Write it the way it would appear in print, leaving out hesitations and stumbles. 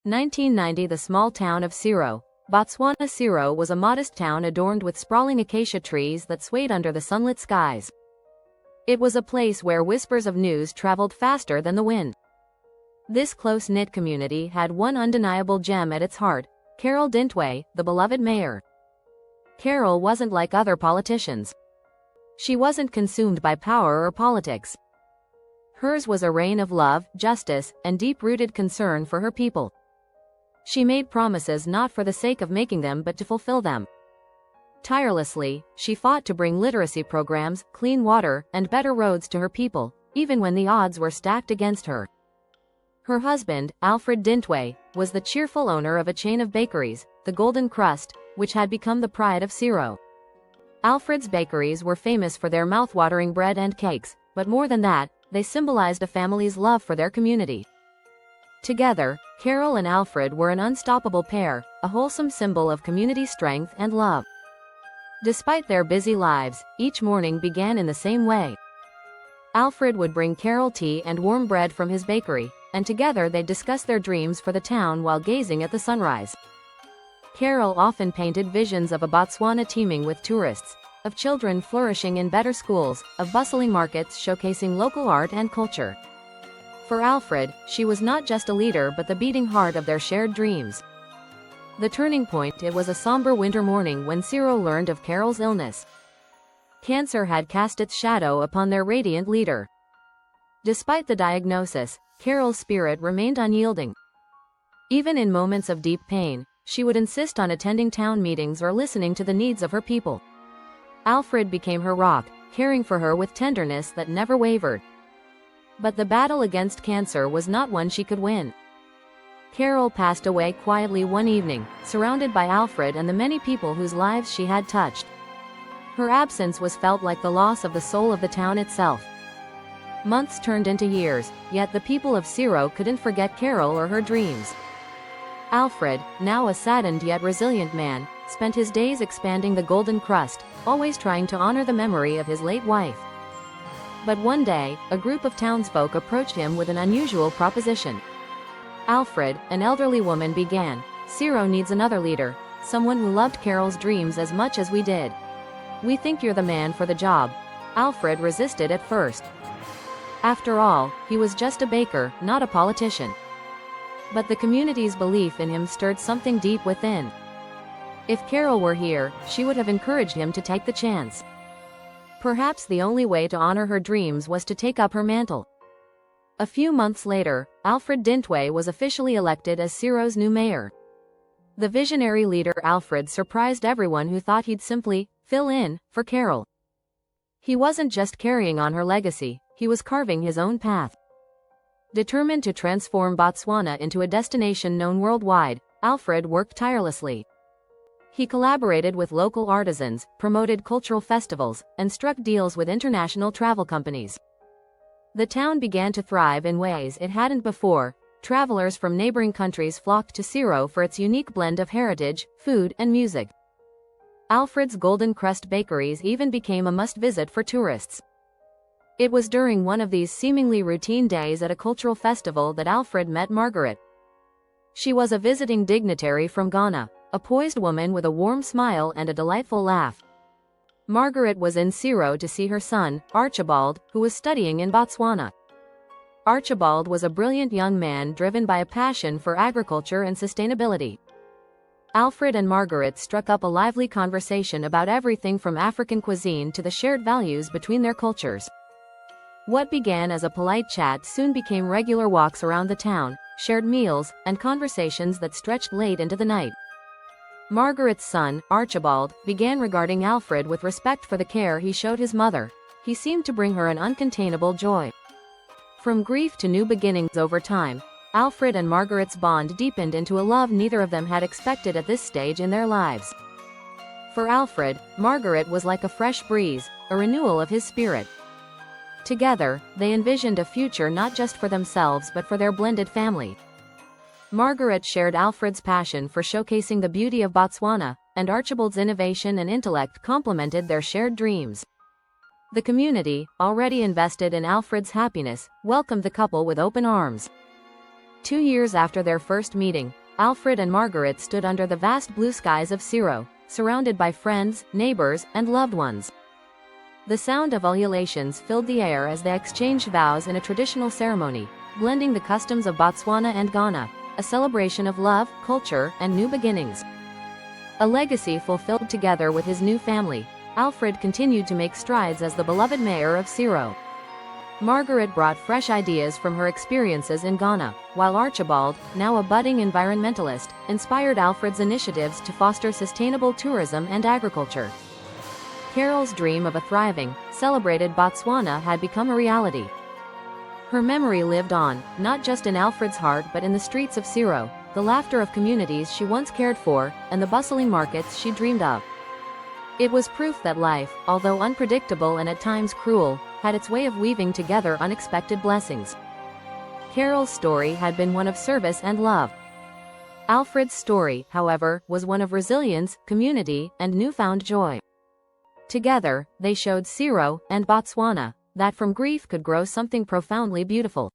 1990. The small town of Siro, Botswana. Siro was a modest town adorned with sprawling acacia trees that swayed under the sunlit skies. It was a place where whispers of news traveled faster than the wind. This close-knit community had one undeniable gem at its heart: Carol Dintwe, the beloved mayor. Carol wasn't like other politicians. She wasn't consumed by power or politics. Hers was a reign of love, justice, and deep-rooted concern for her people. She made promises not for the sake of making them but to fulfill them. Tirelessly, she fought to bring literacy programs, clean water, and better roads to her people, even when the odds were stacked against her. Her husband, Alfred Dintwe, was the cheerful owner of a chain of bakeries, the Golden Crust, which had become the pride of Siro. Alfred's bakeries were famous for their mouth-watering bread and cakes, but more than that, they symbolized a family's love for their community. Together, Carol and Alfred were an unstoppable pair, a wholesome symbol of community strength and love. Despite their busy lives, each morning began in the same way. Alfred would bring Carol tea and warm bread from his bakery, and together they'd discuss their dreams for the town while gazing at the sunrise. Carol often painted visions of a Botswana teeming with tourists, of children flourishing in better schools, of bustling markets showcasing local art and culture. For Alfred, she was not just a leader but the beating heart of their shared dreams. The turning point: it was a somber winter morning when Siro learned of Carol's illness. Cancer had cast its shadow upon their radiant leader. Despite the diagnosis, Carol's spirit remained unyielding. Even in moments of deep pain, she would insist on attending town meetings or listening to the needs of her people. Alfred became her rock, caring for her with tenderness that never wavered. But the battle against cancer was not one she could win. Carol passed away quietly one evening, surrounded by Alfred and the many people whose lives she had touched. Her absence was felt like the loss of the soul of the town itself. Months turned into years, yet the people of Siro couldn't forget Carol or her dreams. Alfred, now a saddened yet resilient man, spent his days expanding the Golden Crust, always trying to honor the memory of his late wife. But one day, a group of townsfolk approached him with an unusual proposition. Alfred, an elderly woman, began, "Siro needs another leader, someone who loved Carol's dreams as much as we did. We think you're the man for the job." Alfred resisted at first. After all, he was just a baker, not a politician. But the community's belief in him stirred something deep within. If Carol were here, she would have encouraged him to take the chance. Perhaps the only way to honor her dreams was to take up her mantle. A few months later, Alfred Dintwe was officially elected as Siro's new mayor. The visionary leader Alfred surprised everyone who thought he'd simply fill in for Carol. He wasn't just carrying on her legacy, he was carving his own path. Determined to transform Botswana into a destination known worldwide, Alfred worked tirelessly. He collaborated with local artisans, promoted cultural festivals, and struck deals with international travel companies. The town began to thrive in ways it hadn't before. Travelers from neighboring countries flocked to Siro for its unique blend of heritage, food, and music. Alfred's Golden Crust bakeries even became a must-visit for tourists. It was during one of these seemingly routine days at a cultural festival that Alfred met Margaret. She was a visiting dignitary from Ghana, a poised woman with a warm smile and a delightful laugh. Margaret was in Siro to see her son, Archibald, who was studying in Botswana. Archibald was a brilliant young man driven by a passion for agriculture and sustainability. Alfred and Margaret struck up a lively conversation about everything from African cuisine to the shared values between their cultures. What began as a polite chat soon became regular walks around the town, shared meals, and conversations that stretched late into the night. Margaret's son, Archibald, began regarding Alfred with respect for the care he showed his mother. He seemed to bring her an uncontainable joy. From grief to new beginnings over time, Alfred and Margaret's bond deepened into a love neither of them had expected at this stage in their lives. For Alfred, Margaret was like a fresh breeze, a renewal of his spirit. Together, they envisioned a future not just for themselves but for their blended family. Margaret shared Alfred's passion for showcasing the beauty of Botswana, and Archibald's innovation and intellect complemented their shared dreams. The community, already invested in Alfred's happiness, welcomed the couple with open arms. 2 years after their first meeting, Alfred and Margaret stood under the vast blue skies of Ciro, surrounded by friends, neighbors, and loved ones. The sound of ululations filled the air as they exchanged vows in a traditional ceremony, blending the customs of Botswana and Ghana, a celebration of love, culture, and new beginnings. A legacy fulfilled together with his new family, Alfred continued to make strides as the beloved mayor of Ciro. Margaret brought fresh ideas from her experiences in Ghana, while Archibald, now a budding environmentalist, inspired Alfred's initiatives to foster sustainable tourism and agriculture. Carol's dream of a thriving, celebrated Botswana had become a reality. Her memory lived on, not just in Alfred's heart but in the streets of Ciro, the laughter of communities she once cared for, and the bustling markets she dreamed of. It was proof that life, although unpredictable and at times cruel, had its way of weaving together unexpected blessings. Carol's story had been one of service and love. Alfred's story, however, was one of resilience, community, and newfound joy. Together, they showed Ciro and Botswana that from grief could grow something profoundly beautiful.